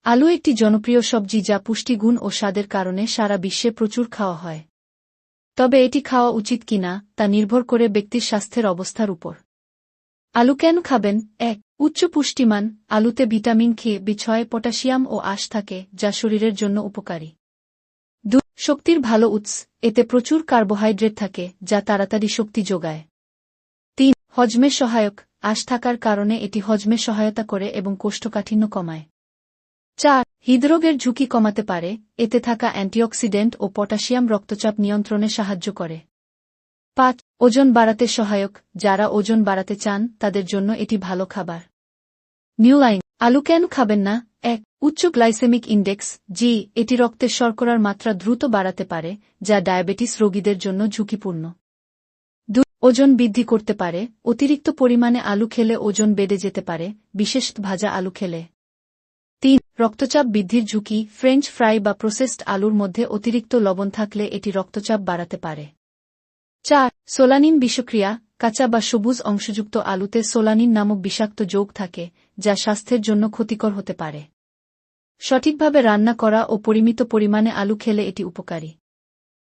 আলু একটি জনপ্রিয় সবজি যা পুষ্টিগুণ ও স্বাদের কারণে সারা বিশ্বে প্রচুর খাওয়া হয়। তবে এটি খাওয়া উচিত কিনা তা নির্ভর করে ব্যক্তির স্বাস্থ্যের অবস্থার উপর। আলু কেন খাবেন? ১. উচ্চ পুষ্টিমান। আলুতে ভিটামিন কে, বি6, পটাশিয়াম ও আঁশ থাকে, যা শরীরের জন্য উপকারী। ২. শক্তির ভালো উৎস। এতে প্রচুর কার্বোহাইড্রেট থাকে, যা তাড়াতাড়ি শক্তি যোগায়। ৩. হজমে সহায়ক। আঁশ থাকার কারণে এটি হজমে সহায়তা করে এবং কোষ্ঠকাঠিন্য কমায়। ৪. হৃদরোগের ঝুঁকি কমাতে পারে। এতে থাকা অ্যান্টিঅক্সিডেন্ট ও পটাশিয়াম রক্তচাপ নিয়ন্ত্রণে সাহায্য করে। ৫. ওজন বাড়াতে সহায়ক। যারা ওজন বাড়াতে চান তাদের জন্য এটি ভালো খাবার। নিউলাইন। আলু কেন খাবেন না? ১. উচ্চ গ্লাইসেমিক ইনডেক্স। জি, এটি রক্তের শর্করার মাত্রা দ্রুত বাড়াতে পারে, যা ডায়াবেটিস রোগীদের জন্য ঝুঁকিপূর্ণ। ২. ওজন বৃদ্ধি করতে পারে। অতিরিক্ত পরিমাণে আলু খেলে ওজন বেড়ে যেতে পারে, বিশেষত ভাজা আলু খেলে। ৩. রক্তচাপ বৃদ্ধির ঝুঁকি। ফ্রেঞ্চ ফ্রাই বা প্রসেসড আলুর মধ্যে অতিরিক্ত লবণ থাকলে এটি রক্তচাপ বাড়াতে পারে। ৪. সোলানিন বিষক্রিয়া। কাঁচা বা সবুজ অংশযুক্ত আলুতে সোলানিন নামক বিষাক্ত যৌগ থাকে, যা স্বাস্থ্যের জন্য ক্ষতিকর হতে পারে। সঠিকভাবে রান্না করা ও পরিমিত পরিমাণে আলু খেলে এটি উপকারী।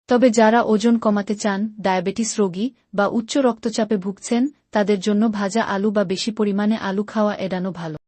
তবে যারা ওজন কমাতে চান, ডায়াবেটিস রোগী বা উচ্চ রক্তচাপে ভুগছেন, তাদের জন্য ভাজা আলু বা বেশি পরিমাণে আলু খাওয়া এড়ানো ভালো।